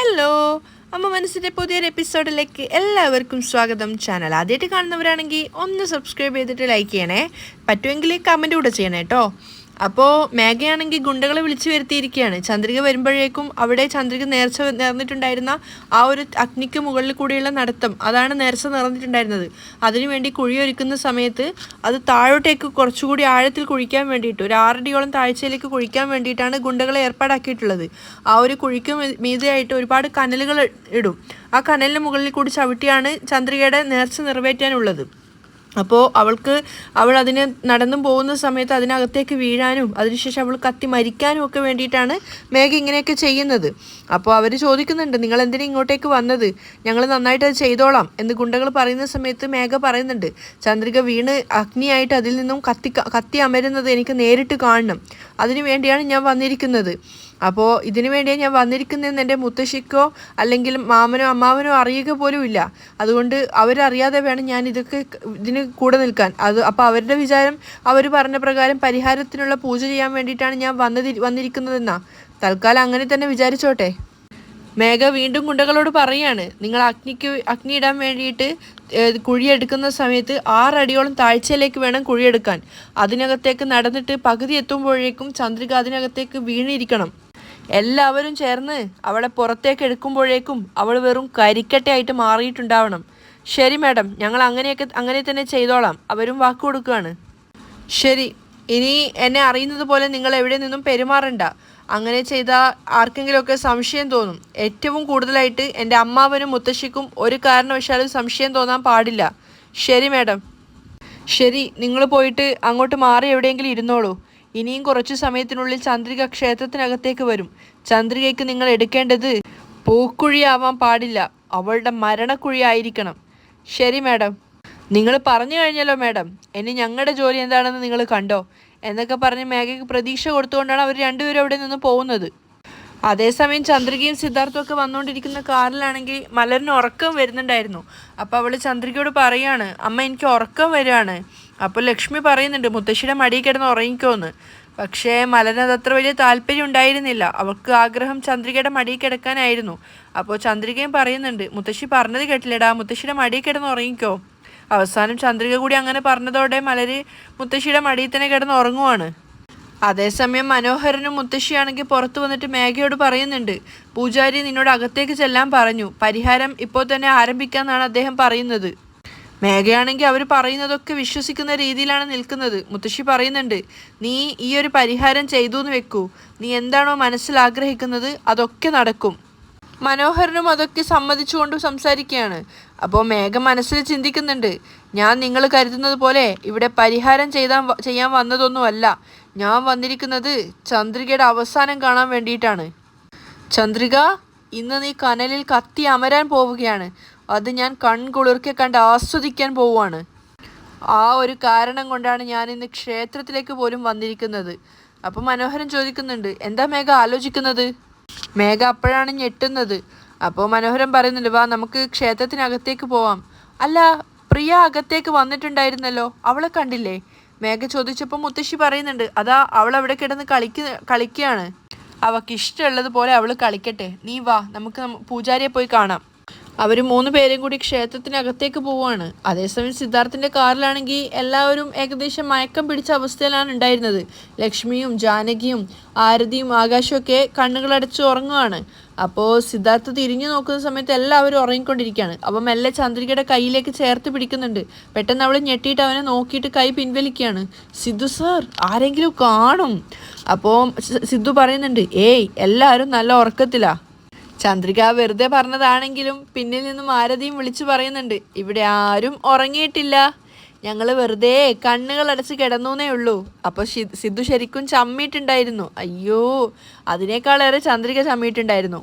Hello, അമ്മ മനസ്സിൻ്റെ പുതിയൊരു എപ്പിസോഡിലേക്ക് എല്ലാവർക്കും സ്വാഗതം. ചാനൽ ആദ്യമായിട്ട് കാണുന്നവരാണെങ്കിൽ ഒന്ന് സബ്സ്ക്രൈബ് ചെയ്തിട്ട് ലൈക്ക് ചെയ്യണേ. പറ്റുമെങ്കിൽ കമൻറ്റ് കൂടെ ചെയ്യണേ കേട്ടോ. അപ്പോൾ മേഘയാണെങ്കിൽ ഗുണ്ടകളെ വിളിച്ചു വരുത്തിയിരിക്കുകയാണ്. ചന്ദ്രിക വരുമ്പോഴേക്കും അവിടെ ചന്ദ്രിക നേർച്ച നേർന്നിട്ടുണ്ടായിരുന്ന ആ ഒരു അഗ്നിക്ക് മുകളിൽ കൂടിയുള്ള നടത്തം, അതാണ് നേർച്ച നേർന്നിട്ടുണ്ടായിരുന്നത്. അതിനുവേണ്ടി കുഴിയൊരുക്കുന്ന സമയത്ത് അത് താഴോട്ടേക്ക് കുറച്ചുകൂടി ആഴത്തിൽ കുഴിക്കാൻ വേണ്ടിയിട്ട്, ഒരു 6 അടിയോളം താഴ്ചയിലേക്ക് കുഴിക്കാൻ വേണ്ടിയിട്ടാണ് ഗുണ്ടകളെ ഏർപ്പാടാക്കിയിട്ടുള്ളത്. ആ ഒരു കുഴിക്ക് മീതെയായിട്ട് ഒരുപാട് കനലുകൾ ഇടും. ആ കനലിന് മുകളിൽ കൂടി ചവിട്ടിയാണ് ചന്ദ്രികയുടെ നേർച്ച നിറവേറ്റാനുള്ളത്. അപ്പോൾ അവൾ അതിന് നടന്നു പോകുന്ന സമയത്ത് അതിനകത്തേക്ക് വീഴാനും അതിനുശേഷം അവൾ കത്തി മരിക്കാനും ഒക്കെ വേണ്ടിയിട്ടാണ് മേഘ ഇങ്ങനെയൊക്കെ ചെയ്യുന്നത്. അപ്പോൾ അവർ ചോദിക്കുന്നുണ്ട്, നിങ്ങൾ എന്തിനാ ഇങ്ങോട്ടേക്ക് വന്നത്? ഞങ്ങൾ നന്നായിട്ട് അത് ചെയ്തോളാം എന്ന് ഗുണ്ടകൾ പറയുന്ന സമയത്ത് മേഘ പറയുന്നുണ്ട്, ചന്ദ്രിക വീണ് അഗ്നിയായിട്ട് അതിൽ നിന്നും കത്തി അമരുന്നത് എനിക്ക് നേരിട്ട് കാണണം. അതിനു വേണ്ടിയാണ് ഞാൻ വന്നിരിക്കുന്നത്. അപ്പോൾ ഇതിനു വേണ്ടിയാണ് ഞാൻ വന്നിരിക്കുന്നതെന്ന് എൻ്റെ മുത്തശ്ശിക്കോ അല്ലെങ്കിൽ മാമനോ അമ്മാവനോ അറിയുക പോലും ഇല്ല. അതുകൊണ്ട് അവരറിയാതെ വേണം ഞാൻ ഇതിന് കൂടെ നിൽക്കാൻ. അപ്പോൾ അവരുടെ വിചാരം അവർ പറഞ്ഞ പ്രകാരം പരിഹാരത്തിനുള്ള പൂജ ചെയ്യാൻ വേണ്ടിയിട്ടാണ് ഞാൻ വന്നിരിക്കുന്നതെന്നാ. തൽക്കാലം അങ്ങനെ തന്നെ വിചാരിച്ചോട്ടെ. മേഘ വീണ്ടും ഗുണ്ടകളോട് പറയാണ്, നിങ്ങൾ അഗ്നി ഇടാൻ വേണ്ടിയിട്ട് കുഴിയെടുക്കുന്ന സമയത്ത് 6 അടിയോളം താഴ്ചയിലേക്ക് വേണം കുഴിയെടുക്കാൻ. അതിനകത്തേക്ക് നടന്നിട്ട് പകുതി എത്തുമ്പോഴേക്കും ചന്ദ്രിക അതിനകത്തേക്ക് വീണിരിക്കണം. എല്ലാവരും ചേർന്ന് അവളെ പുറത്തേക്ക് എടുക്കുമ്പോഴേക്കും അവൾ വെറും കരിക്കട്ടയായിട്ട് മാറിയിട്ടുണ്ടാവണം. ശരി മാഡം, ഞങ്ങൾ അങ്ങനെ തന്നെ ചെയ്തോളാം. അവരും വാക്ക് കൊടുക്കുകയാണ്. ശരി, ഇനി എന്നെ അറിയുന്നത് പോലെ നിങ്ങൾ എവിടെ നിന്നും പെരുമാറണ്ട. അങ്ങനെ ചെയ്താൽ ആർക്കെങ്കിലുമൊക്കെ സംശയം തോന്നും. ഏറ്റവും കൂടുതലായിട്ട് എൻ്റെ അമ്മാവനും മുത്തശ്ശിക്കും ഒരു കാരണവശാലും സംശയം തോന്നാൻ പാടില്ല. ശരി മാഡം. ശരി, നിങ്ങൾ പോയിട്ട് അങ്ങോട്ട് മാറി എവിടെയെങ്കിലും ഇരുന്നോളൂ. ഇനിയും കുറച്ചു സമയത്തിനുള്ളിൽ ചന്ദ്രിക ക്ഷേത്രത്തിനകത്തേക്ക് വരും. ചന്ദ്രികയ്ക്ക് നിങ്ങൾ എടുക്കേണ്ടത് പൂക്കുഴിയാവാൻ പാടില്ല, അവളുടെ മരണക്കുഴി ആയിരിക്കണം. ശരി മാഡം. നിങ്ങൾ പറഞ്ഞു കഴിഞ്ഞല്ലോ മാഡം, ഇനി ഞങ്ങളുടെ ജോലി എന്താണെന്ന് നിങ്ങൾ കണ്ടോ എന്നൊക്കെ പറഞ്ഞ് മേഘയ്ക്ക് പ്രതീക്ഷ കൊടുത്തുകൊണ്ടാണ് അവർ രണ്ടുപേരും അവിടെ നിന്ന് പോകുന്നത്. അതേസമയം ചന്ദ്രികയും സിദ്ധാർത്ഥവും ഒക്കെ വന്നുകൊണ്ടിരിക്കുന്ന കാറിലാണെങ്കിൽ മലരിന് ഉറക്കം വരുന്നുണ്ടായിരുന്നു. അപ്പോൾ അവൾ ചന്ദ്രികയോട് പറയാണ്, അമ്മ എനിക്ക് ഉറക്കം വരികയാണ്. അപ്പോൾ ലക്ഷ്മി പറയുന്നുണ്ട്, മുത്തശ്ശിയുടെ മടിയിൽ കിടന്ന് ഉറങ്ങിക്കോന്ന്. പക്ഷേ മലരിന് അത്ര വലിയ താല്പര്യം ഉണ്ടായിരുന്നില്ല. അവൾക്ക് ആഗ്രഹം ചന്ദ്രികയുടെ മടിയിൽ കിടക്കാനായിരുന്നു. അപ്പോൾ ചന്ദ്രികയും പറയുന്നുണ്ട്, മുത്തശ്ശി പറഞ്ഞത് കേട്ടില്ലടാ, മുത്തശ്ശിയുടെ മടിയിൽ കിടന്ന് ഉറങ്ങിക്കോ. അവസാനം ചന്ദ്രിക കൂടി അങ്ങനെ പറഞ്ഞതോടെ മലര് മുത്തശ്ശിയുടെ മടിയിൽ തന്നെ കിടന്ന് ഉറങ്ങുവാണ്. അതേസമയം മനോഹരനും മുത്തശ്ശിയാണെങ്കിൽ പുറത്തു വന്നിട്ട് മേഘയോട് പറയുന്നുണ്ട്, പൂജാരി നിന്നോട് അകത്തേക്ക് ചെല്ലാൻ പറഞ്ഞു, പരിഹാരം ഇപ്പോൾ തന്നെ ആരംഭിക്കാമെന്നാണ് അദ്ദേഹം പറയുന്നത്. മേഘയാണെങ്കിൽ അവർ പറയുന്നതൊക്കെ വിശ്വസിക്കുന്ന രീതിയിലാണ് നിൽക്കുന്നത്. മുത്തശ്ശി പറയുന്നുണ്ട്, നീ ഈ ഒരു പരിഹാരം ചെയ്തു എന്ന് വെക്കൂ, നീ എന്താണോ മനസ്സിൽ ആഗ്രഹിക്കുന്നത് അതൊക്കെ നടക്കും. മനോഹരനും അതൊക്കെ സമ്മതിച്ചുകൊണ്ട് സംസാരിക്കുകയാണ്. അപ്പോൾ മേഘ മനസ്സിൽ ചിന്തിക്കുന്നുണ്ട്, ഞാൻ നിങ്ങൾ കരുതുന്നത് പോലെ ഇവിടെ പരിഹാരം ചെയ്യാൻ വന്നതൊന്നുമല്ല. ഞാൻ വന്നിരിക്കുന്നത് ചന്ദ്രികയുടെ അവസാനം കാണാൻ വേണ്ടിയിട്ടാണ്. ചന്ദ്രിക, ഇന്ന് നീ കനലിൽ കത്തി അമരാൻ പോവുകയാണ്. അത് ഞാൻ കൺകുളിർക്കെ കണ്ട് ആസ്വദിക്കാൻ പോവുകയാണ്. ആ ഒരു കാരണം കൊണ്ടാണ് ഞാൻ ഇന്ന് ക്ഷേത്രത്തിലേക്ക് പോലും വന്നിരിക്കുന്നത്. അപ്പോൾ മനോഹരൻ ചോദിക്കുന്നുണ്ട്, എന്താ മേഘ ആലോചിക്കുന്നത്? മേഘ അപ്പോഴാണ് ഞെട്ടുന്നത്. അപ്പോൾ മനോഹരൻ പറയുന്നുണ്ട്, വാ നമുക്ക് ക്ഷേത്രത്തിനകത്തേക്ക് പോവാം. അല്ല, പ്രിയ അകത്തേക്ക് വന്നിട്ടുണ്ടായിരുന്നല്ലോ, അവളെ കണ്ടില്ലേ? മേഘ ചോദിച്ചപ്പോൾ മുത്തശ്ശി പറയുന്നുണ്ട്, അതാ അവൾ അവിടെ കിടന്ന് കളിക്കുകയാണ്. അവൾക്ക് ഇഷ്ടമുള്ളതുപോലെ അവൾ കളിക്കട്ടെ, നീ വാ നമുക്ക് പൂജാരിയെ പോയി കാണാം. അവർ 3 പേരും കൂടി ക്ഷേത്രത്തിനകത്തേക്ക് പോവുകയാണ്. അതേസമയം സിദ്ധാർത്ഥിൻ്റെ കാറിലാണെങ്കിൽ എല്ലാവരും ഏകദേശം മയക്കം പിടിച്ച അവസ്ഥയിലാണ് ഉണ്ടായിരുന്നത്. ലക്ഷ്മിയും ജാനകിയും ആരതിയും ആകാശവും ഒക്കെ കണ്ണുകളടച്ച് ഉറങ്ങുകയാണ്. അപ്പോൾ സിദ്ധാർത്ഥ തിരിഞ്ഞു നോക്കുന്ന സമയത്ത് എല്ലാവരും ഉറങ്ങിക്കൊണ്ടിരിക്കുകയാണ്. അപ്പം മെല്ലെ ചന്ദ്രികയുടെ കയ്യിലേക്ക് ചേർത്ത് പിടിക്കുന്നുണ്ട്. പെട്ടെന്ന് അവൾ ഞെട്ടിയിട്ട് അവനെ നോക്കിയിട്ട് കൈ പിൻവലിക്കുകയാണ്. സിദ്ധു സാർ, ആരെങ്കിലും കാണും. അപ്പോൾ സിദ്ധു പറയുന്നുണ്ട്, ഏയ് എല്ലാവരും നല്ല ഉറക്കത്തിലാണ്. ചന്ദ്രിക വെറുതെ പറഞ്ഞതാണെങ്കിലും പിന്നിൽ നിന്നും ആരതിയും വിളിച്ചു പറയുന്നുണ്ട്, ഇവിടെ ആരും ഉറങ്ങിയിട്ടില്ല, ഞങ്ങൾ വെറുതെ കണ്ണുകൾ അടച്ച് കിടന്നേ ഉള്ളൂ. അപ്പോൾ സിദ്ധു ശരിക്കും ചമ്മിയിട്ടുണ്ടായിരുന്നു. അയ്യോ, അതിനേക്കാളേറെ ചന്ദ്രിക ചമ്മിയിട്ടുണ്ടായിരുന്നു.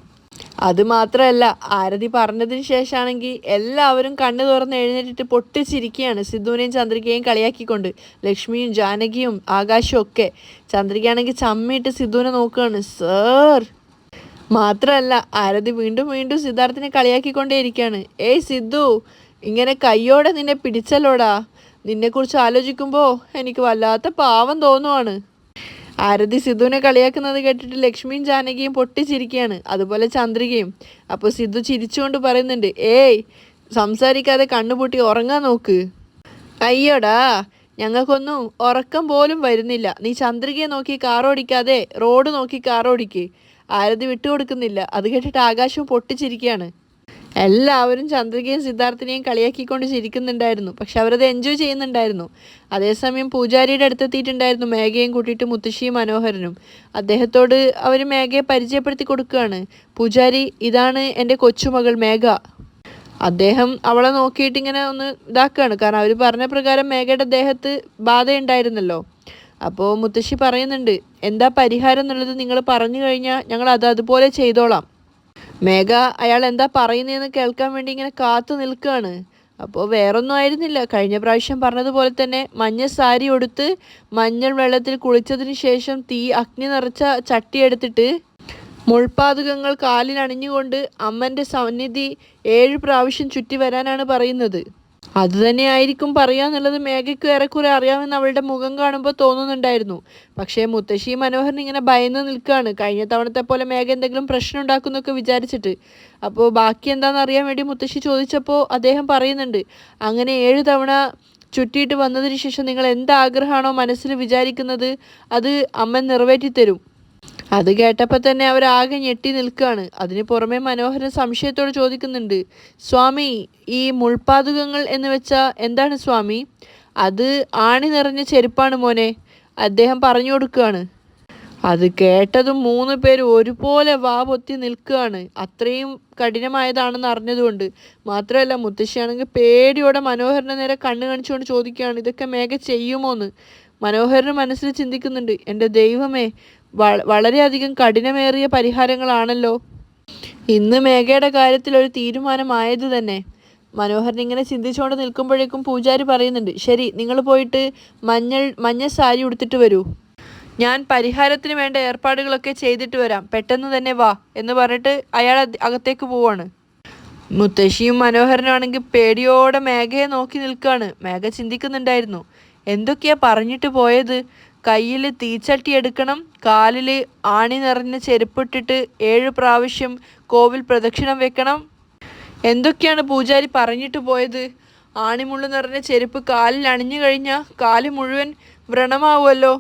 അതുമാത്രമല്ല, ആരതി പറഞ്ഞതിന് ശേഷമാണെങ്കിൽ എല്ലാവരും കണ്ണു തുറന്ന് എഴുന്നേറ്റിട്ട് പൊട്ടിച്ചിരിക്കുകയാണ്, സിദ്ധുവിനെയും ചന്ദ്രികയെയും കളിയാക്കിക്കൊണ്ട്. ലക്ഷ്മിയും ജാനകിയും ആകാശവും ഒക്കെ. ചന്ദ്രികയാണെങ്കിൽ ചമ്മിയിട്ട് സിദ്ധുവിനെ നോക്കുകയാണ്. സാർ. മാത്രമല്ല ആരതി വീണ്ടും സിദ്ധാർത്ഥിനെ കളിയാക്കിക്കൊണ്ടേയിരിക്കുകയാണ്. ഏയ് സിദ്ധു, ഇങ്ങനെ കയ്യോടെ നിന്നെ പിടിച്ചല്ലോടാ, നിന്നെക്കുറിച്ച് ആലോചിക്കുമ്പോൾ എനിക്ക് വല്ലാത്ത പാവം തോന്നുവാണ്. ആരതി സിദ്ധുവിനെ കളിയാക്കുന്നത് കേട്ടിട്ട് ലക്ഷ്മിയും ജാനകിയും പൊട്ടിച്ചിരിക്കുകയാണ്, അതുപോലെ ചന്ദ്രികയും. അപ്പോൾ സിദ്ധു ചിരിച്ചുകൊണ്ട് പറയുന്നുണ്ട്, ഏയ് സംസാരിക്കാതെ കണ്ണുപൂട്ടി ഉറങ്ങാൻ നോക്ക്. അയ്യോടാ, ഞങ്ങൾക്കൊന്നും ഉറക്കം പോലും വരുന്നില്ല. നീ ചന്ദ്രികയെ നോക്കി കാറോടിക്കാതെ റോഡ് നോക്കി കാറോടിക്ക്. ആരതി വിട്ടുകൊടുക്കുന്നില്ല. അത് കേട്ടിട്ട് ആകാശവും പൊട്ടിച്ചിരിക്കുകയാണ്. എല്ലാവരും ചന്ദ്രികയും സിദ്ധാർത്ഥിനെയും കളിയാക്കിക്കൊണ്ട് ചിരിക്കുന്നുണ്ടായിരുന്നു. പക്ഷെ അവരത് എൻജോയ് ചെയ്യുന്നുണ്ടായിരുന്നു. അതേസമയം പൂജാരിയുടെ അടുത്തെത്തിയിട്ടുണ്ടായിരുന്നു മേഘയും കൂട്ടിയിട്ട് മുത്തശ്ശിയും മനോഹരനും. അദ്ദേഹത്തോട് അവർ മേഘയെ പരിചയപ്പെടുത്തി കൊടുക്കുകയാണ്. പൂജാരി, ഇതാണ് എൻ്റെ കൊച്ചുമകൾ മേഘ. അദ്ദേഹം അവളെ നോക്കിയിട്ട് ഇങ്ങനെ ഒന്ന് ഇതാക്കുകയാണ്. കാരണം അവർ പറഞ്ഞ പ്രകാരം മേഘയുടെ ദേഹത്ത് ബാധയുണ്ടായിരുന്നല്ലോ. അപ്പോൾ മുത്തശ്ശി പറയുന്നുണ്ട്, എന്താ പരിഹാരം എന്നുള്ളത് നിങ്ങൾ പറഞ്ഞു കഴിഞ്ഞാൽ ഞങ്ങൾ അതുപോലെ ചെയ്തോളാം. മേഘ അയാൾ എന്താ പറയുന്നതെന്ന് കേൾക്കാൻ വേണ്ടി ഇങ്ങനെ കാത്തു നിൽക്കുകയാണ്. അപ്പോൾ വേറൊന്നും ആയിരുന്നില്ല, കഴിഞ്ഞ പ്രാവശ്യം പറഞ്ഞതുപോലെ തന്നെ മഞ്ഞ സാരി ഉടുത്ത് മഞ്ഞൾ വെള്ളത്തിൽ കുളിച്ചതിന് ശേഷം അഗ്നി നിറച്ച ചട്ടി എടുത്തിട്ട് മുൾപാതുകങ്ങൾ കാലിൽ അണിഞ്ഞുകൊണ്ട് അമ്മൻ്റെ സന്നിധി 7 പ്രാവശ്യം ചുറ്റി വരാനാണ് പറയുന്നത്. അതുതന്നെയായിരിക്കും പറയാന്നുള്ളത് മേഘയ്ക്ക് ഏറെക്കുറെ അറിയാമെന്ന് അവളുടെ മുഖം കാണുമ്പോൾ തോന്നുന്നുണ്ടായിരുന്നു. പക്ഷേ മുത്തശ്ശി മനോഹരൻ ഇങ്ങനെ ഭയന്ന് നിൽക്കുകയാണ്, കഴിഞ്ഞ തവണത്തെ പോലെ മേഘ എന്തെങ്കിലും പ്രശ്നം ഉണ്ടാക്കുന്നൊക്കെ വിചാരിച്ചിട്ട്. അപ്പോൾ ബാക്കി എന്താണെന്ന് അറിയാൻ വേണ്ടി മുത്തശ്ശി ചോദിച്ചപ്പോൾ അദ്ദേഹം പറയുന്നുണ്ട്, അങ്ങനെ 7 തവണ ചുറ്റിയിട്ട് വന്നതിന് ശേഷം നിങ്ങൾ എന്താഗ്രഹമാണോ മനസ്സിൽ വിചാരിക്കുന്നത് അത് അമ്മ നിറവേറ്റിത്തരും. അത് കേട്ടപ്പോൾ തന്നെ അവരാകെ ഞെട്ടി നിൽക്കുകയാണ്. അതിന് പുറമെ മനോഹരൻ സംശയത്തോടെ ചോദിക്കുന്നുണ്ട്, സ്വാമി, ഈ മുൾപാതുകങ്ങൾ എന്ന് വെച്ചാൽ എന്താണ് സ്വാമി? അത് ആണി നിറഞ്ഞ ചെരുപ്പാണ് മോനെ, അദ്ദേഹം പറഞ്ഞു കൊടുക്കുകയാണ്. അത് കേട്ടതും 3 പേരും ഒരുപോലെ വാ പൊത്തി നിൽക്കുകയാണ്, അത്രയും കഠിനമായതാണെന്ന് അറിഞ്ഞതുകൊണ്ട്. മാത്രമല്ല മുത്തശ്ശിയാണെങ്കിൽ പേടിയോടെ മനോഹരനെ നേരെ കണ്ണ് കാണിച്ചുകൊണ്ട് ചോദിക്കുകയാണ്, ഇതൊക്കെ മേഘ ചെയ്യുമോന്ന്. മനോഹരന് മനസ്സിൽ ചിന്തിക്കുന്നുണ്ട്, എൻ്റെ ദൈവമേ, വളരെയധികം കഠിനമേറിയ പരിഹാരങ്ങളാണല്ലോ. ഇന്ന് മേഘയുടെ കാര്യത്തിൽ ഒരു തീരുമാനമായത് തന്നെ. മനോഹരൻ ഇങ്ങനെ ചിന്തിച്ചുകൊണ്ട് നിൽക്കുമ്പോഴേക്കും പൂജാരി പറയുന്നുണ്ട്, ശരി, നിങ്ങൾ പോയിട്ട് മഞ്ഞ സാരി ഉടുത്തിട്ട് വരൂ, ഞാൻ പരിഹാരത്തിന് വേണ്ട ഏർപ്പാടുകളൊക്കെ ചെയ്തിട്ട് വരാം, പെട്ടെന്ന് തന്നെ വാ എന്ന് പറഞ്ഞിട്ട് അയാൾ അകത്തേക്ക് പോവാണ്. മുത്തശ്ശിയും മനോഹരനാണെങ്കിൽ പേടിയോടെ മേഘയെ നോക്കി നിൽക്കുകയാണ്. മേഘ ചിന്തിക്കുന്നുണ്ടായിരുന്നു, എന്തൊക്കെയാ പറഞ്ഞിട്ട് പോയത്? കയ്യിൽ തീച്ചട്ടി എടുക്കണം, കാലിൽ ആണി നിറഞ്ഞ ചെരുപ്പിട്ടിട്ട് 7 പ്രാവശ്യം കോവിൽ പ്രദക്ഷിണം വെക്കണം, എന്തൊക്കെയാണ് പൂജാരി പറഞ്ഞിട്ട് പോയത്? ആണിമുള്ളു നിറഞ്ഞ ചെരുപ്പ് കാലിൽ അണിഞ്ഞു കഴിഞ്ഞാൽ കാല് മുഴുവൻ വ്രണമാവുമല്ലോ.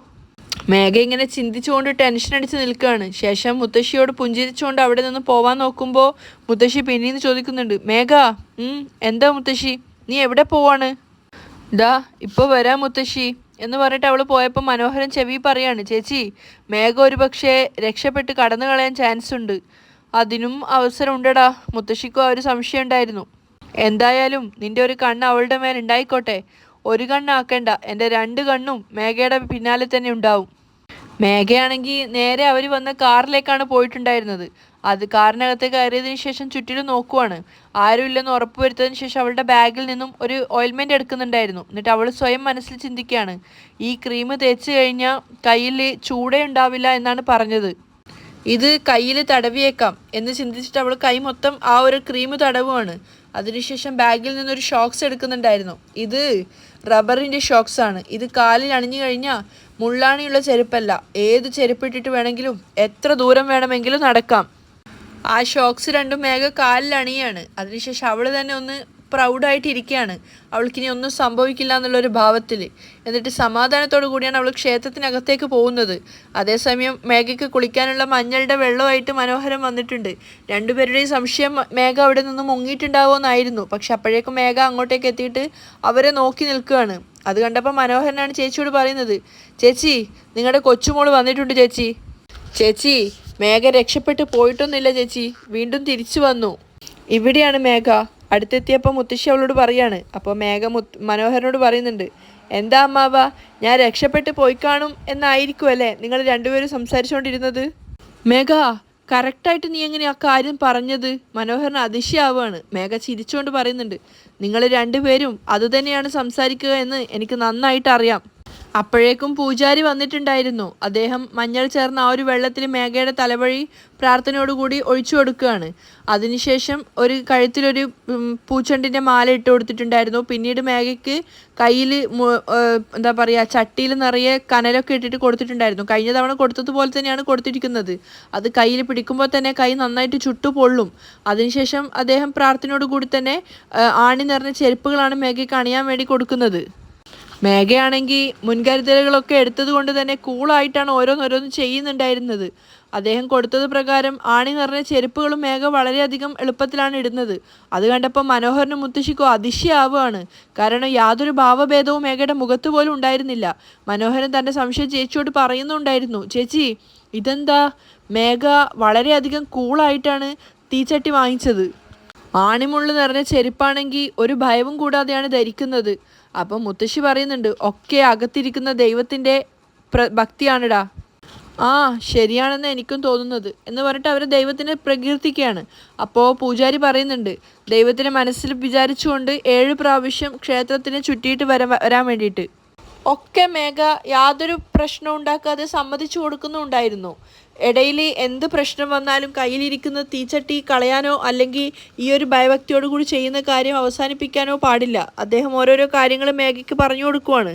മേഘ ഇങ്ങനെ ചിന്തിച്ചുകൊണ്ട് ടെൻഷൻ അടിച്ച് നിൽക്കുകയാണ്. ശേഷം മുത്തശ്ശിയോട് പുഞ്ചിരിച്ചുകൊണ്ട് അവിടെ നിന്ന് പോവാൻ നോക്കുമ്പോൾ മുത്തശ്ശി പിന്നീന്ന് ചോദിക്കുന്നുണ്ട്, മേഘ, എന്താ മുത്തശ്ശി, നീ എവിടെ പോവാണ്? ദാ ഇപ്പോൾ വരാം മുത്തശ്ശി എന്ന് പറഞ്ഞിട്ട് അവൾ പോയപ്പോൾ മനോഹരൻ ചെവി പറയാണ്, ചേച്ചി, മേഘ ഒരു പക്ഷേ രക്ഷപ്പെട്ട് കടന്നു കളയാൻ ചാൻസ് ഉണ്ട്, അതിനും അവസരം ഉണ്ടടാ. മുത്തശ്ശിക്കും ആ ഒരു സംശയം ഉണ്ടായിരുന്നു. എന്തായാലും നിന്റെ ഒരു കണ്ണ് അവളുടെ മേൽ ഉണ്ടായിക്കോട്ടെ, ഒരു കണ്ണാക്കണ്ട, എൻ്റെ 2 കണ്ണും മേഘയുടെ പിന്നാലെ തന്നെ ഉണ്ടാവും. മേഘയാണെങ്കിൽ നേരെ അവർ വന്ന കാറിലേക്കാണ് പോയിട്ടുണ്ടായിരുന്നത്. അത് കാറിനകത്ത് കയറിയതിന് ശേഷം ചുറ്റിലും നോക്കുവാണ്. ആരുമില്ലെന്ന് ഉറപ്പുവരുത്തതിന് ശേഷം അവളുടെ ബാഗിൽ നിന്നും ഒരു ഓയിൽമെൻ്റ് എടുക്കുന്നുണ്ടായിരുന്നു. എന്നിട്ട് അവൾ സ്വയം മനസ്സിൽ ചിന്തിക്കുകയാണ്, ഈ ക്രീം തേച്ച് കഴിഞ്ഞാൽ കയ്യിൽ ചൂടയുണ്ടാവില്ല എന്നാണ് പറഞ്ഞത്, ഇത് കയ്യിൽ തടവിയേക്കാം എന്ന് ചിന്തിച്ചിട്ട് അവൾ കൈ മൊത്തം ആ ഒരു ക്രീം തടവുകയാണ്. അതിനുശേഷം ബാഗിൽ നിന്നൊരു ഷോക്സ് എടുക്കുന്നുണ്ടായിരുന്നു. ഇത് റബ്ബറിൻ്റെ ഷോക്സാണ്. ഇത് കാലിൽ അണിഞ്ഞു കഴിഞ്ഞാൽ മുള്ളാണിയുള്ള ചെരുപ്പല്ല, ഏത് ചെരുപ്പിട്ടിട്ട് വേണമെങ്കിലും എത്ര ദൂരം വേണമെങ്കിലും നടക്കാം. ആ ഷോക്സ് 2 മേഘ കാലിൽ അണിയാണ്. അതിനുശേഷം അവൾ തന്നെ ഒന്ന് പ്രൗഡായിട്ട് ഇരിക്കുകയാണ്, അവൾക്കിനി ഒന്നും സംഭവിക്കില്ല എന്നുള്ളൊരു ഭാവത്തിൽ. എന്നിട്ട് സമാധാനത്തോടു കൂടിയാണ് അവൾ ക്ഷേത്രത്തിനകത്തേക്ക് പോകുന്നത്. അതേസമയം മേഘയ്ക്ക് കുളിക്കാനുള്ള മഞ്ഞളുടെ വെള്ളമായിട്ട് മനോഹരൻ വന്നിട്ടുണ്ട്. 2 പേരുടെയും സംശയം മേഘ അവിടെ നിന്ന് മുങ്ങിയിട്ടുണ്ടാവുമെന്നായിരുന്നു. പക്ഷെ അപ്പോഴേക്കും മേഘ അങ്ങോട്ടേക്ക് എത്തിയിട്ട് അവരെ നോക്കി നിൽക്കുകയാണ്. അത് കണ്ടപ്പോൾ മനോഹരനാണ് ചേച്ചിയോട് പറയുന്നത്, ചേച്ചി, നിങ്ങളുടെ കൊച്ചുമോള് വന്നിട്ടുണ്ട് ചേച്ചി. ചേച്ചി, മേഘ രക്ഷപ്പെട്ട് പോയിട്ടൊന്നുമില്ല ചേച്ചി, വീണ്ടും തിരിച്ചു വന്നു. ഇവിടെയാണ് മേഘ. അടുത്തെത്തിയപ്പോൾ മുത്തശ്ശി അവളോട് പറയാണ്. അപ്പോൾ മേഘ മനോഹരനോട് പറയുന്നുണ്ട്, എന്താ അമ്മാവ, ഞാൻ രക്ഷപ്പെട്ട് പോയി കാണും എന്നായിരിക്കും അല്ലേ നിങ്ങൾ 2 പേരും സംസാരിച്ചുകൊണ്ടിരുന്നത്? മേഘ, കറക്റ്റായിട്ട് നീ എങ്ങനെ ആ കാര്യം പറഞ്ഞത്? മനോഹരൻ അതിശയാവുകയാണ്. മേഘ ചിരിച്ചുകൊണ്ട് പറയുന്നുണ്ട്, നിങ്ങൾ 2 പേരും അതുതന്നെയാണ് സംസാരിക്കുക എന്ന് എനിക്ക് നന്നായിട്ട് അറിയാം. അപ്പോഴേക്കും പൂജാരി വന്നിട്ടുണ്ടായിരുന്നു. അദ്ദേഹം മഞ്ഞൾ ചേർന്ന ആ ഒരു വെള്ളത്തിൽ മേഘയുടെ തലവഴി പ്രാർത്ഥനയോടുകൂടി ഒഴിച്ചു കൊടുക്കുകയാണ്. അതിനുശേഷം ഒരു കഴുത്തിലൊരു പൂച്ചെണ്ടിൻ്റെ മാല ഇട്ട് കൊടുത്തിട്ടുണ്ടായിരുന്നു. പിന്നീട് മേഘയ്ക്ക് കയ്യിൽ എന്താ പറയുക, ചട്ടിയിൽ നിറയെ കനലൊക്കെ ഇട്ടിട്ട് കൊടുത്തിട്ടുണ്ടായിരുന്നു. കഴിഞ്ഞ തവണ കൊടുത്തതുപോലെ തന്നെയാണ് കൊടുത്തിരിക്കുന്നത്. അത് കയ്യിൽ പിടിക്കുമ്പോൾ തന്നെ കൈ നന്നായിട്ട് ചുട്ടു പൊള്ളും. അതിനുശേഷം അദ്ദേഹം പ്രാർത്ഥനയോടുകൂടി തന്നെ ആണി നിറഞ്ഞ ചെരുപ്പുകളാണ് മേഘയ്ക്ക് അണിയാൻ വേണ്ടി കൊടുക്കുന്നത്. മേഘയാണെങ്കിൽ മുൻകരുതലുകളൊക്കെ എടുത്തത് കൊണ്ട് തന്നെ കൂളായിട്ടാണ് ഓരോന്നോരോന്ന് ചെയ്യുന്നുണ്ടായിരുന്നത്. അദ്ദേഹം കൊടുത്തത് പ്രകാരം ആണി നിറഞ്ഞ ചെരുപ്പുകളും മേഘ വളരെയധികം എളുപ്പത്തിലാണ് ഇടുന്നത്. അത് കണ്ടപ്പോൾ മനോഹരനും മുത്തശ്ശിക്കും അതിശയാവുകയാണ്. കാരണം യാതൊരു ഭാവഭേദവും മേഘയുടെ മുഖത്ത് പോലും ഉണ്ടായിരുന്നില്ല. മനോഹരൻ തൻ്റെ സംശയം ചേച്ചിയോട് പറയുന്നുണ്ടായിരുന്നു. ചേച്ചി, ഇതെന്താ, മേഘ വളരെയധികം കൂളായിട്ടാണ് തീച്ചട്ടി വാങ്ങിച്ചത്. ആണിമുള്ളു നിറഞ്ഞ ചെരുപ്പാണെങ്കിൽ ഒരു ഭയവും കൂടാതെയാണ് ധരിക്കുന്നത്. അപ്പം മുത്തശ്ശി പറയുന്നുണ്ട്, ഒക്കെ അകത്തിരിക്കുന്ന ദൈവത്തിൻ്റെ ഭക്തിയാണിടാ. ആ, ശരിയാണെന്ന് എനിക്കും തോന്നുന്നത് എന്ന് പറഞ്ഞിട്ട് അവർ ദൈവത്തിനെ പ്രകീർത്തിക്കുകയാണ്. അപ്പോൾ പൂജാരി പറയുന്നുണ്ട്, ദൈവത്തിനെ മനസ്സിൽ വിചാരിച്ചുകൊണ്ട് 7 പ്രാവശ്യം ക്ഷേത്രത്തിനെ ചുറ്റിയിട്ട് വരാൻ വേണ്ടിയിട്ട്. ഒക്കെ മേഘ യാതൊരു പ്രശ്നവും ഉണ്ടാക്കാതെ സമ്മതിച്ചു കൊടുക്കുന്നുണ്ടായിരുന്നു. ഇടയിൽ എന്ത് പ്രശ്നം വന്നാലും കയ്യിലിരിക്കുന്ന തീച്ചട്ടി കളയാനോ അല്ലെങ്കിൽ ഈ ഒരു ഭയഭക്തിയോടുകൂടി ചെയ്യുന്ന കാര്യം അവസാനിപ്പിക്കാനോ പാടില്ല. അദ്ദേഹം ഓരോരോ കാര്യങ്ങൾ മേഘയ്ക്ക് പറഞ്ഞു കൊടുക്കുവാണ്.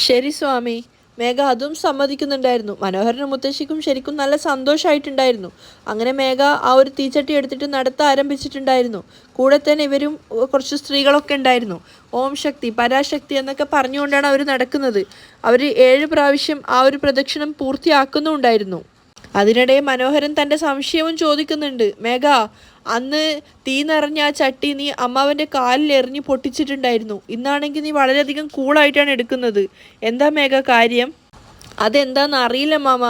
ശരി സ്വാമി. മേഘ അതും സമ്മതിക്കുന്നുണ്ടായിരുന്നു. മനോഹരനും മുത്തശ്ശിക്കും ശരിക്കും നല്ല സന്തോഷമായിട്ടുണ്ടായിരുന്നു. അങ്ങനെ മേഘ ആ ഒരു തീച്ചട്ടി എടുത്തിട്ട് നടത്താൻ ആരംഭിച്ചിട്ടുണ്ടായിരുന്നു. കൂടെ തന്നെ ഇവരും കുറച്ച് സ്ത്രീകളൊക്കെ ഉണ്ടായിരുന്നു. ഓം ശക്തി, പരാശക്തി എന്നൊക്കെ പറഞ്ഞുകൊണ്ടാണ് അവർ നടക്കുന്നത്. അവർ 7 പ്രാവശ്യം ആ ഒരു പ്രദക്ഷിണം പൂർത്തിയാക്കുന്നുണ്ടായിരുന്നു. അതിനിടെ മനോഹരൻ തൻ്റെ സംശയവും ചോദിക്കുന്നുണ്ട്. മേഘ, അന്ന് തീ നിറഞ്ഞ ആ ചട്ടി നീ അമ്മാവൻ്റെ കാലിൽ എറിഞ്ഞ് പൊട്ടിച്ചിട്ടുണ്ടായിരുന്നു. ഇന്നാണെങ്കിൽ നീ വളരെയധികം കൂളായിട്ടാണ് എടുക്കുന്നത്. എന്താ മേഘ കാര്യം? അതെന്താണെന്ന് അറിയില്ല മാമ.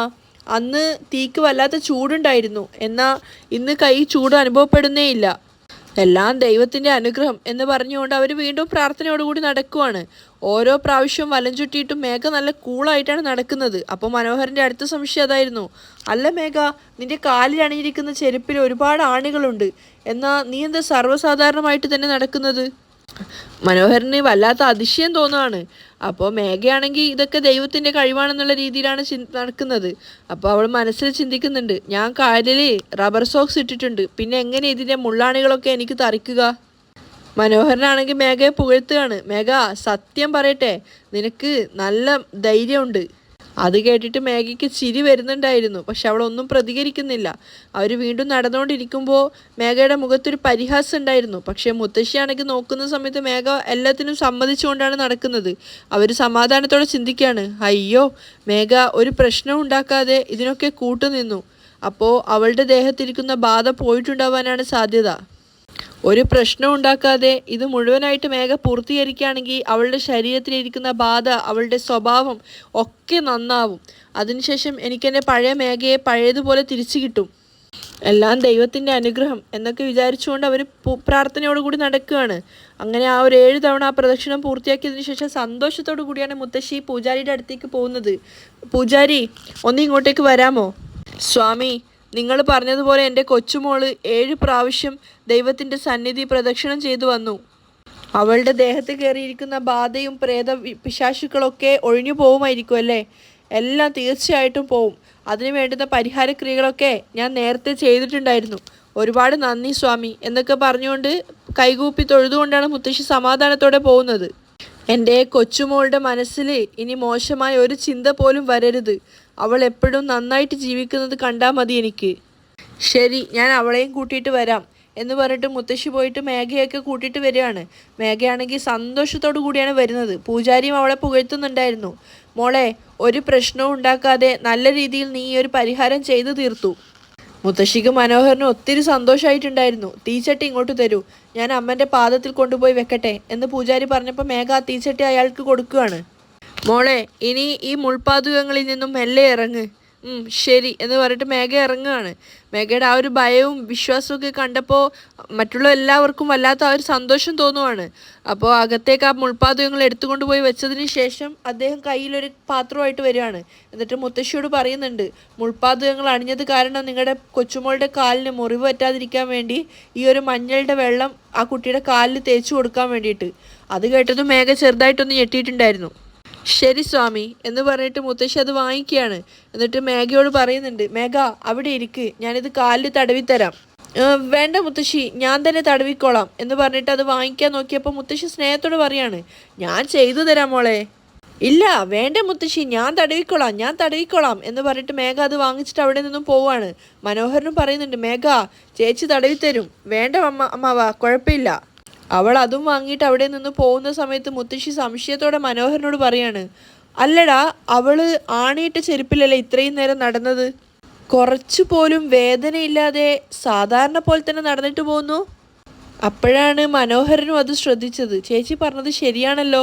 അന്ന് തീക്ക് വല്ലാത്ത ചൂടുണ്ടായിരുന്നു. എന്നാൽ ഇന്ന് കൈ ചൂട് അനുഭവപ്പെടുന്നേ ഇല്ല. എല്ലാം ദൈവത്തിൻ്റെ അനുഗ്രഹം എന്ന് പറഞ്ഞുകൊണ്ട് അവർ വീണ്ടും പ്രാർത്ഥനയോടുകൂടി നടക്കുവാണ്. ഓരോ പ്രാവശ്യവും വലം ചുറ്റിയിട്ടും മേഘ നല്ല കൂളായിട്ടാണ് നടക്കുന്നത്. അപ്പോൾ മനോഹരൻ്റെ അടുത്ത സംശയം അതായിരുന്നു. അല്ല മേഘ, നിന്റെ കാലിൽ അണിഞ്ഞിരിക്കുന്ന ചെരുപ്പിൽ ഒരുപാട് ആണികളുണ്ട്. എന്നാൽ നീ എന്താ സർവ്വസാധാരണമായിട്ട് തന്നെ നടക്കുന്നത്? മനോഹരന് വല്ലാത്ത അതിശയം തോന്നുകയാണ്. അപ്പോൾ മേഘയാണെങ്കിൽ ഇതൊക്കെ ദൈവത്തിൻ്റെ കഴിവാണെന്നുള്ള രീതിയിലാണ് നടക്കുന്നത്. അപ്പോൾ അവൾ മനസ്സിൽ ചിന്തിക്കുന്നുണ്ട്, ഞാൻ കാലിൽ റബ്ബർ സോക്സ് ഇട്ടിട്ടുണ്ട്, പിന്നെ എങ്ങനെ ഇതിൻ്റെ മുള്ളാണികളൊക്കെ എനിക്ക് തറിക്കുക? മനോഹരനാണെങ്കിൽ മേഘയെ പുകഴ്ത്തുകയാണ്. മേഘ, സത്യം പറയട്ടെ, നിനക്ക് നല്ല ധൈര്യമുണ്ട്. അത് കേട്ടിട്ട് മേഘയ്ക്ക് ചിരി വരുന്നുണ്ടായിരുന്നു. പക്ഷെ അവളൊന്നും പ്രതികരിക്കുന്നില്ല. അവർ വീണ്ടും നടന്നുകൊണ്ടിരിക്കുമ്പോൾ മേഘയുടെ മുഖത്തൊരു പരിഹാസം ഉണ്ടായിരുന്നു. പക്ഷേ മുത്തശ്ശിയാണെങ്കിൽ നോക്കുന്ന സമയത്ത് മേഘ എല്ലാത്തിനും സമ്മതിച്ചുകൊണ്ടാണ് നടക്കുന്നത്. അവർ സമാധാനത്തോടെ ചിന്തിക്കുകയാണ്, അയ്യോ, മേഘ ഒരു പ്രശ്നം ഉണ്ടാക്കാതെ ഇതിനൊക്കെ കൂട്ടുനിന്നു. അപ്പോൾ അവളുടെ ദേഹത്തിരിക്കുന്ന ബാധ പോയിട്ടുണ്ടാവാനാണ് സാധ്യത. ഒരു പ്രശ്നം ഉണ്ടാക്കാതെ ഇത് മുഴുവനായിട്ട് മേഘ പൂർത്തീകരിക്കുകയാണെങ്കിൽ അവളുടെ ശരീരത്തിലിരിക്കുന്ന ബാധ, അവളുടെ സ്വഭാവം ഒക്കെ നന്നാവും. അതിനുശേഷം എനിക്കെൻ്റെ പഴയ മേഘയെ പഴയതുപോലെ തിരിച്ചു കിട്ടും. എല്ലാം ദൈവത്തിൻ്റെ അനുഗ്രഹം എന്നൊക്കെ വിചാരിച്ചുകൊണ്ട് അവർ പ്രാർത്ഥനയോടുകൂടി നടക്കുകയാണ്. അങ്ങനെ ആ ഒരു 7 തവണ ആ പ്രദക്ഷിണം പൂർത്തിയാക്കിയതിനു ശേഷം സന്തോഷത്തോടു കൂടിയാണ് മുത്തശ്ശി പൂജാരിയുടെ അടുത്തേക്ക് പോകുന്നത്. പൂജാരി, ഒന്ന് ഇങ്ങോട്ടേക്ക് വരാമോ? സ്വാമി, നിങ്ങൾ പറഞ്ഞതുപോലെ എൻ്റെ കൊച്ചുമോള് 7 പ്രാവശ്യം ദൈവത്തിൻ്റെ സന്നിധി പ്രദക്ഷിണം ചെയ്തു വന്നു. അവളുടെ ദേഹത്ത് കയറിയിരിക്കുന്ന ബാധയും പ്രേത പിശാചുക്കളൊക്കെ ഒഴിഞ്ഞു പോവുമായിരിക്കും അല്ലേ? എല്ലാം തീർച്ചയായിട്ടും പോവും. അതിനു വേണ്ടുന്ന പരിഹാരക്രിയകളൊക്കെ ഞാൻ നേരത്തെ ചെയ്തിട്ടുണ്ടായിരുന്നു. ഒരുപാട് നന്ദി സ്വാമി എന്നൊക്കെ പറഞ്ഞുകൊണ്ട് കൈകൂപ്പി തൊഴുതുകൊണ്ടാണ് മുത്തശ്ശി സമാധാനത്തോടെ പോകുന്നത്. എൻ്റെ കൊച്ചുമോളുടെ മനസ്സിൽ ഇനി മോശമായ ഒരു ചിന്ത പോലും വരരുത്. അവൾ എപ്പോഴും നന്നായിട്ട് ജീവിക്കുന്നത് കണ്ടാൽ മതി എനിക്ക്. ശരി, ഞാൻ അവളെയും കൂട്ടിയിട്ട് വരാം എന്ന് പറഞ്ഞിട്ട് മുത്തശ്ശി പോയിട്ട് മേഘയൊക്കെ കൂട്ടിയിട്ട് വരികയാണ്. മേഘയാണെങ്കിൽ സന്തോഷത്തോടു കൂടിയാണ് വരുന്നത്. പൂജാരിയും അവളെ പുകഴ്ത്തുന്നുണ്ടായിരുന്നു. മോളെ, ഒരു പ്രശ്നവും ഉണ്ടാക്കാതെ നല്ല രീതിയിൽ നീ ഈ ഒരു പരിഹാരം ചെയ്തു തീർത്തു. മുത്തശ്ശിക്ക് മനോഹരന് ഒത്തിരി സന്തോഷമായിട്ടുണ്ടായിരുന്നു. തീച്ചട്ടി ഇങ്ങോട്ട് തരൂ, ഞാൻ അമ്മൻ്റെ പാദത്തിൽ കൊണ്ടുപോയി വെക്കട്ടെ എന്ന് പൂജാരി പറഞ്ഞപ്പോൾ മേഘ ആ തീച്ചട്ടി അയാൾക്ക് കൊടുക്കുകയാണ്. മോളെ, ഇനി ഈ മുൾപാതുകങ്ങളിൽ നിന്നും മെല്ലെ ഇറങ്ങ്. ശരി എന്ന് പറഞ്ഞിട്ട് മേഘ ഇറങ്ങുകയാണ്. മേഘയുടെ ആ ഒരു ഭയവും വിശ്വാസമൊക്കെ കണ്ടപ്പോൾ മറ്റുള്ള എല്ലാവർക്കും വല്ലാത്ത ആ ഒരു സന്തോഷം തോന്നുവാണ്. അപ്പോൾ അകത്തേക്ക് ആ മുൾപാതുകങ്ങൾ എടുത്തുകൊണ്ട് പോയി വെച്ചതിന് ശേഷം അദ്ദേഹം കയ്യിലൊരു പാത്രമായിട്ട് വരികയാണ്. എന്നിട്ട് മുത്തശ്ശിയോട് പറയുന്നുണ്ട്, മുൾപാതുകങ്ങൾ അണിഞ്ഞത് കാരണം നിങ്ങളുടെ കൊച്ചുമോളുടെ കാലിന് മുറിവ് പറ്റാതിരിക്കാൻ വേണ്ടി ഈ ഒരു മഞ്ഞളുടെ വെള്ളം ആ കുട്ടിയുടെ കാലിൽ തേച്ച് കൊടുക്കാൻ വേണ്ടിയിട്ട്. അത് കേട്ടതും മേഘ ചെറുതായിട്ടൊന്ന് ഞെട്ടിയിട്ടുണ്ടായിരുന്നു. ശരി സ്വാമി എന്ന് പറഞ്ഞിട്ട് മുത്തശ്ശി അത് വാങ്ങിക്കുകയാണ്. എന്നിട്ട് മേഘയോട് പറയുന്നുണ്ട്, മേഘ അവിടെ ഇരിക്ക്, ഞാനിത് കാലിൽ തടവിത്തരാം. വേണ്ട മുത്തശ്ശി, ഞാൻ തന്നെ തടവിക്കോളാം എന്ന് പറഞ്ഞിട്ട് അത് വാങ്ങിക്കാൻ നോക്കിയപ്പോൾ മുത്തശ്ശി സ്നേഹത്തോട് പറയാണ്, ഞാൻ ചെയ്തു തരാം മോളെ. ഇല്ല വേണ്ട മുത്തശ്ശി, ഞാൻ തടവിക്കോളാം എന്ന് പറഞ്ഞിട്ട് മേഘ അത് വാങ്ങിച്ചിട്ട് അവിടെ നിന്നും പോവാണ്. മനോഹരനും പറയുന്നുണ്ട്, മേഘ ചേച്ചി തടവിത്തരും, വേണ്ട അമ്മാവാ കുഴപ്പമില്ല. അവൾ അതും വാങ്ങിയിട്ട് അവിടെ നിന്ന് പോകുന്ന സമയത്ത് മുത്തശ്ശി സംശയത്തോടെ മനോഹരനോട് പറയാണ്, അല്ലടാ അവള് ആണിയിട്ട ചെരുപ്പിലല്ലേ ഇത്രയും നേരം നടന്നത്, കുറച്ചു പോലും വേദനയില്ലാതെ സാധാരണ പോലെ തന്നെ നടന്നിട്ട് പോകുന്നു. അപ്പോഴാണ് മനോഹരനും അത് ശ്രദ്ധിച്ചത്. ചേച്ചി പറഞ്ഞത് ശരിയാണല്ലോ.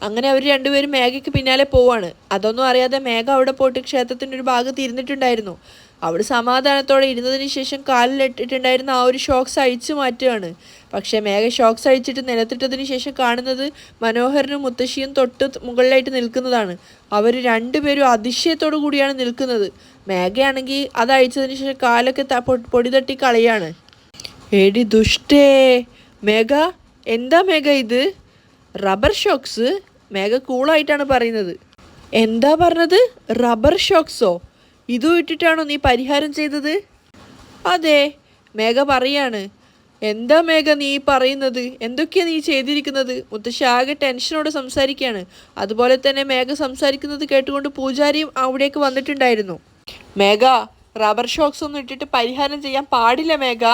അങ്ങനെ അവർ രണ്ടുപേരും മേഘയ്ക്ക് പിന്നാലെ പോവാണ്. അതൊന്നും അറിയാതെ മേഘ അവിടെ പോയിട്ട് ക്ഷേത്രത്തിൻ്റെ ഒരു ഭാഗത്ത് ഇരുന്നിട്ടുണ്ടായിരുന്നു. അവിടെ സമാധാനത്തോടെ ഇരുന്നതിന് ശേഷം കാലിലിട്ടിട്ടുണ്ടായിരുന്ന ആ ഒരു ഷോക്സ് അഴിച്ചു മാറ്റുകയാണ്. പക്ഷേ മേഘ ഷോക്സ് അഴിച്ചിട്ട് നിലത്തിട്ടതിന് ശേഷം കാണുന്നത് മനോഹരനും മുത്തശ്ശിയും തൊട്ട് മുകളിലായിട്ട് നിൽക്കുന്നതാണ്. അവർ രണ്ടുപേരും അതിശയത്തോടു കൂടിയാണ് നിൽക്കുന്നത്. മേഘയാണെങ്കിൽ അത് അഴിച്ചതിന് ശേഷം കാലൊക്കെ പൊടി തട്ടി കളയാണ്. എടി ദുഷ്ടേ മേഘ, എന്താ മേഘ ഇത്? Rubber socks? മേഘ കൂളായിട്ടാണ് പറയുന്നത്. എന്താ പറഞ്ഞത്? റബ്ബർ ഷോക്സോ? ഇതും ഇട്ടിട്ടാണോ നീ പരിഹാരം ചെയ്തത്? അതെ, മേഘ പറയാണ്. എന്താ മേഘ നീ പറയുന്നത്? എന്തൊക്കെയാണ് നീ ചെയ്തിരിക്കുന്നത്? മുത്തശ്ശി ആകെ ടെൻഷനോടെ സംസാരിക്കുകയാണ്. അതുപോലെ തന്നെ മേഘ സംസാരിക്കുന്നത് കേട്ടുകൊണ്ട് പൂജാരിയും അവിടേക്ക് വന്നിട്ടുണ്ടായിരുന്നു. മേഘ, റബ്ബർ ഷോക്സ് ഒന്നും ഇട്ടിട്ട് പരിഹാരം ചെയ്യാൻ പാടില്ല മേഘ.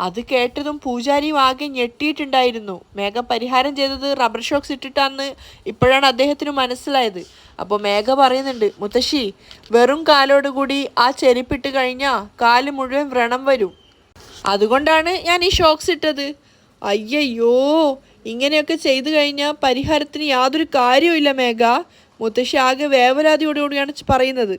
അത് കേട്ടതും പൂജാരിയും ആകെ ഞെട്ടിയിട്ടുണ്ടായിരുന്നു. മേഘ പരിഹാരം ചെയ്തത് റബ്ബർ ഷോക്സ് ഇട്ടിട്ടാന്ന് ഇപ്പോഴാണ് അദ്ദേഹത്തിന് മനസ്സിലായത്. അപ്പോൾ മേഘ പറയുന്നുണ്ട്, മുത്തശ്ശി വെറും കാലോടുകൂടി ആ ചെരുപ്പിട്ട് കഴിഞ്ഞാൽ കാല് മുഴുവൻ വ്രണം വരും, അതുകൊണ്ടാണ് ഞാൻ ഈ ഷോക്സ് ഇട്ടത്. അയ്യയ്യോ, ഇങ്ങനെയൊക്കെ ചെയ്തു കഴിഞ്ഞാൽ പരിഹാരത്തിന് യാതൊരു കാര്യവുമില്ല മേഘ. മുത്തശ്ശി ആകെ വേവലാതിയോടുകൂടിയാണ് പറയുന്നത്.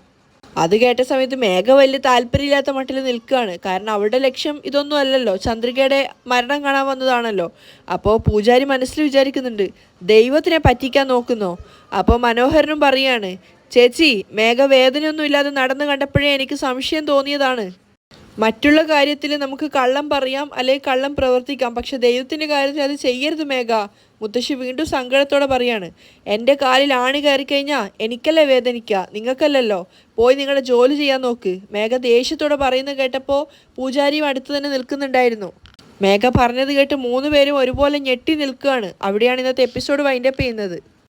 അത് കേട്ട സമയത്ത് മേഘ വലിയ താല്പര്യമില്ലാത്ത മട്ടിൽ നിൽക്കുകയാണ്. കാരണം അവരുടെ ലക്ഷ്യം ഇതൊന്നും അല്ലല്ലോ, ചന്ദ്രികയുടെ മരണം കാണാൻ വന്നതാണല്ലോ. അപ്പോൾ പൂജാരി മനസ്സിൽ വിചാരിക്കുന്നുണ്ട്, ദൈവത്തിനെ പറ്റിക്കാൻ നോക്കുന്നോ? അപ്പോൾ മനോഹരനും പറയാണ്, ചേച്ചി മേഘ വേദനയൊന്നും ഇല്ലാതെ നടന്നു കണ്ടപ്പോഴേ എനിക്ക് സംശയം തോന്നിയതാണ്. മറ്റുള്ള കാര്യത്തിൽ നമുക്ക് കള്ളം പറയാം അല്ലെങ്കിൽ കള്ളം പ്രവർത്തിക്കാം, പക്ഷെ ദൈവത്തിൻ്റെ കാര്യത്തിൽ അത് ചെയ്യരുത് മേഘ. മുത്തശ്ശി വീണ്ടും സങ്കടത്തോടെ പറയാണ്, എൻ്റെ കാലിൽ ആണി കയറി കഴിഞ്ഞാൽ എനിക്കല്ലേ വേദനിക്കുക, നിങ്ങൾക്കല്ലല്ലോ. പോയി നിങ്ങളുടെ ജോലി ചെയ്യാൻ നോക്ക്. മേഘ ദേഷ്യത്തോടെ പറയുന്നത് കേട്ടപ്പോൾ പൂജാരിയും അടുത്ത് തന്നെ നിൽക്കുന്നുണ്ടായിരുന്നു. മേഘ പറഞ്ഞത് കേട്ട് 3 പേരും ഒരുപോലെ ഞെട്ടി നിൽക്കുകയാണ്. അവിടെയാണ് ഇന്നത്തെ എപ്പിസോഡ് വൈൻഡപ്പ് ചെയ്യുന്നത്.